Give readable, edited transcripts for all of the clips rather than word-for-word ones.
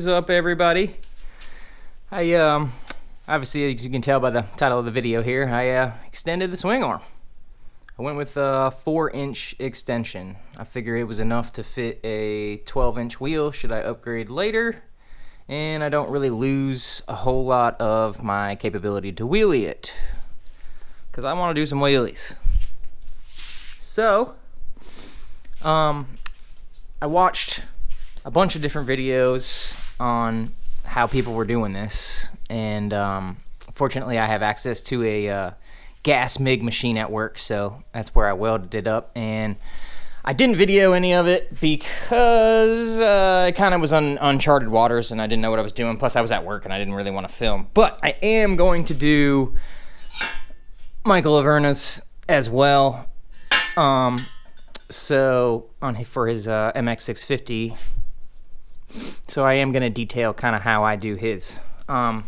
is up, everybody? I obviously, as you can tell by the title of the video here, I extended the swing arm. I went with a 4-inch extension. I figure it was enough to fit a 12-inch wheel should I upgrade later, and I don't really lose a whole lot of my capability to wheelie it, because I want to do some wheelies. So, I watched a bunch of different videos on how people were doing this, and fortunately I have access to a gas MIG machine at work, so that's where I welded it up. And I didn't video any of it because it kind of was uncharted waters and I didn't know what I was doing. Plus I was at work and I didn't really want to film. But I am going to do Michael Laverna's as well. So for his MX-650. So I am going to detail kind of how I do his. I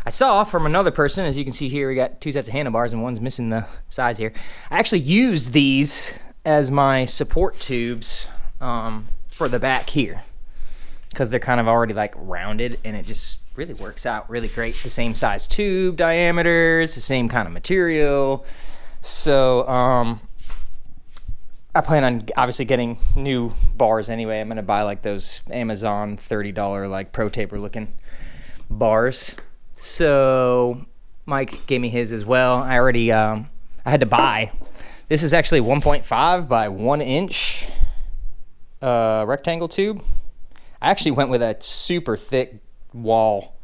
saw from another person, as you can see here, we got 2 sets of handlebars and one's missing the size here. I actually used these as my support tubes for the back here, because they're kind of already like rounded and it just really works out really great. It's the same size tube diameter, it's the same kind of material. So I plan on obviously getting new bars anyway. I'm gonna buy like those Amazon $30 like Pro Taper looking bars. So Mike gave me his as well. I already I had to buy. This is actually 1.5 by 1 inch rectangle tube. I actually went with a super thick wall.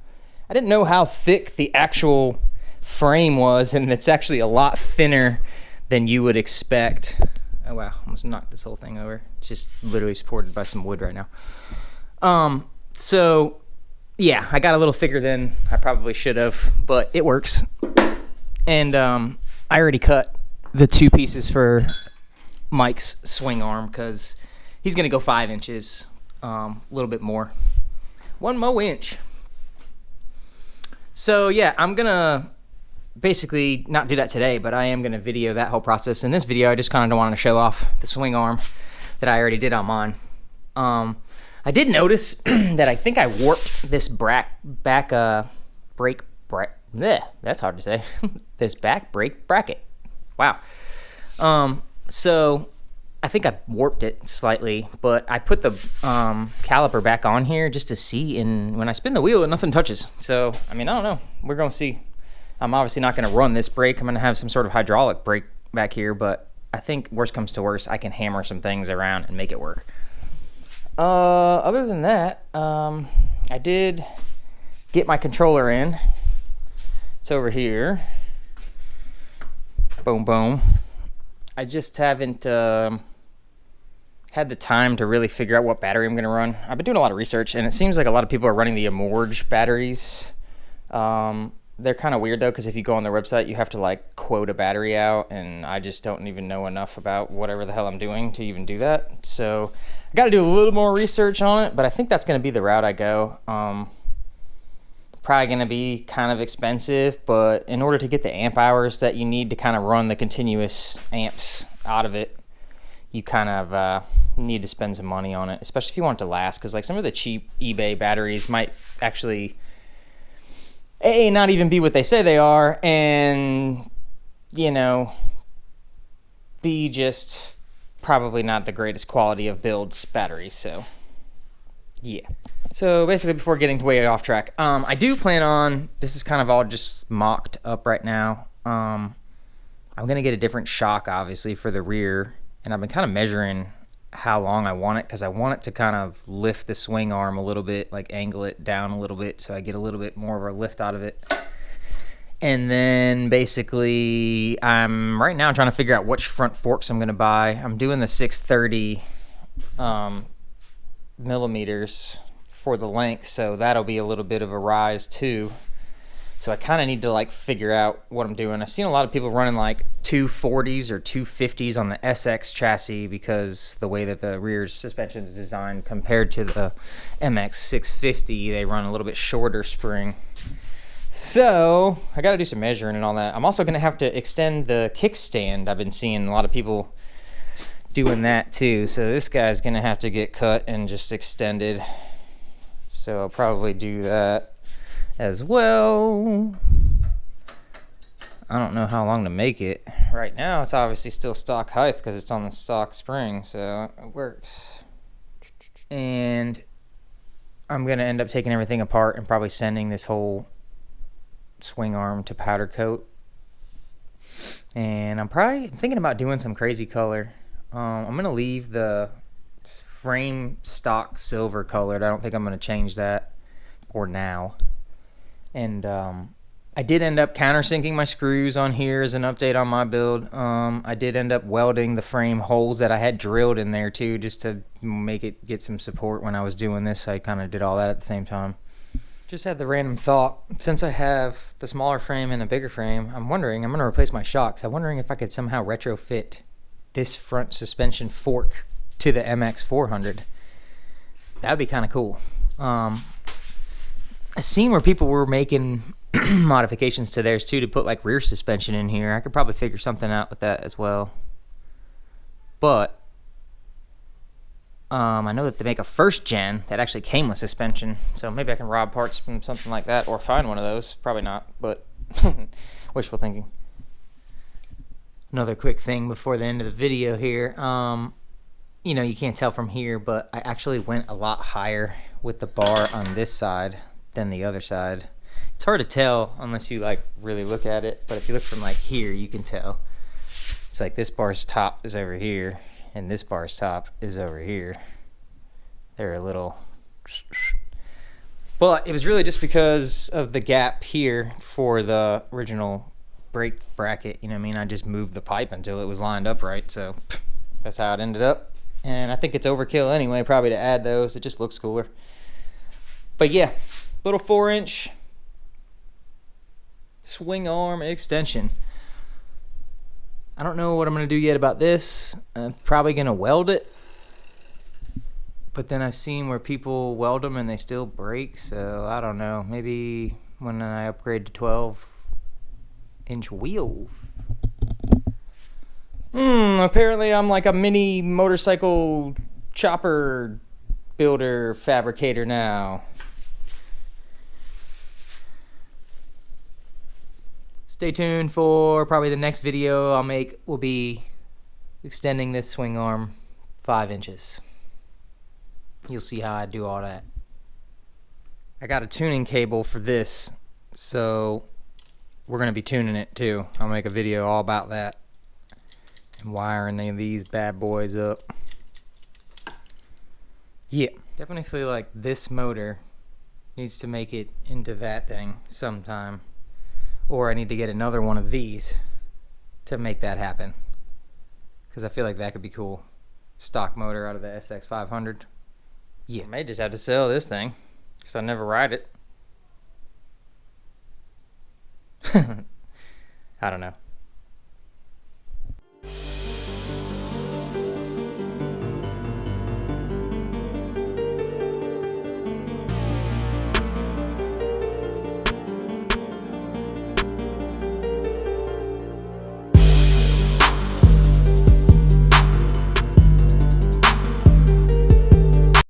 I didn't know how thick the actual frame was, and it's actually a lot thinner than you would expect. Oh wow, almost knocked this whole thing over. It's just literally supported by some wood right now. So yeah, I got a little thicker than I probably should have, but it works. And I already cut the 2 pieces for Mike's swing arm because he's gonna go 5 inches, a little bit more. 1 more inch. So yeah, I'm gonna basically not do that today, but I am gonna video that whole process. In this video, I just kind of wanted to show off the swing arm that I already did on mine. I did notice that I think I warped this back brake that's hard to say. This back brake bracket. Wow. So I think I warped it slightly, but I put the caliper back on here just to see, and when I spin the wheel, nothing touches. So, I mean, I don't know. We're going to see. I'm obviously not going to run this brake. I'm going to have some sort of hydraulic brake back here, but I think worst comes to worst, I can hammer some things around and make it work. Other than that, I did get my controller in. It's over here. Boom, boom. I just haven't had the time to really figure out what battery I'm going to run. I've been doing a lot of research, and it seems like a lot of people are running the Amorge batteries. They're kind of weird though, because if you go on their website, you have to like quote a battery out, and I just don't even know enough about whatever the hell I'm doing to even do that. So I got to do a little more research on it, but I think that's going to be the route I go. Probably going to be kind of expensive, but in order to get the amp hours that you need to kind of run the continuous amps out of it, you kind of need to spend some money on it, especially if you want it to last, because like some of the cheap eBay batteries might actually not even be what they say they are, and you know, B, just probably not the greatest quality of builds batteries. So yeah. So basically, before getting way off track, I do plan on, this is kind of all just mocked up right now. I'm gonna get a different shock obviously for the rear, and I've been kind of measuring how long I want it, because I want it to kind of lift the swing arm a little bit, like angle it down a little bit so I get a little bit more of a lift out of it. And then basically I'm right now trying to figure out which front forks I'm going to buy. I'm doing the 630 millimeters for the length, so that'll be a little bit of a rise too. So I kind of need to like figure out what I'm doing. I've seen a lot of people running like 240s or 250s on the SX chassis, because the way that the rear suspension is designed compared to the MX-650, they run a little bit shorter spring. So I got to do some measuring and all that. I'm also going to have to extend the kickstand. I've been seeing a lot of people doing that too. So this guy's going to have to get cut and just extended. So I'll probably do that as well. I don't know how long to make it. Right now it's obviously still stock height because it's on the stock spring, so it works. And I'm going to end up taking everything apart and probably sending this whole swing arm to powder coat. And I'm probably thinking about doing some crazy color. I'm going to leave the frame stock silver colored. I don't think I'm going to change that for now. And I did end up countersinking my screws on here as an update on my build. I did end up welding the frame holes that I had drilled in there too, just to make it get some support when I was doing this. I kind of did all that at the same time. Just had the random thought, since I have the smaller frame and a bigger frame, I'm going to replace my shocks. I'm wondering if I could somehow retrofit this front suspension fork to the MX-400. That'd be kind of cool. I seen where people were making modifications to theirs too to put like rear suspension in here. I could probably figure something out with that as well. But I know that they make a first gen that actually came with suspension, so maybe I can rob parts from something like that or find one of those. Probably not, but wishful thinking. Another quick thing before the end of the video here. You know, you can't tell from here, but I actually went a lot higher with the bar on this side than the other side. It's hard to tell unless you like really look at it, but if you look from like here, you can tell. It's like this bar's top is over here and this bar's top is over here. They're a little, but it was really just because of the gap here for the original brake bracket. You know what I mean? I just moved the pipe until it was lined up right, so that's how it ended up. And I think it's overkill anyway, probably to add those. It just looks cooler. But yeah, little 4-inch swing arm extension. I don't know what I'm going to do yet about this. I'm probably going to weld it. But then I've seen where people weld them and they still break. So I don't know. Maybe when I upgrade to 12-inch wheels. Apparently I'm like a mini motorcycle chopper builder fabricator now. Stay tuned for probably the next video I'll make will be extending this swing arm 5 inches. You'll see how I do all that. I got a tuning cable for this, so we're going to be tuning it too. I'll make a video all about that and wiring these bad boys up. Yeah, definitely feel like this motor needs to make it into that thing sometime. Or I need to get another one of these to make that happen. Because I feel like that could be cool. Stock motor out of the Sx-500. Yeah, I may just have to sell this thing. Because I never ride it. I don't know.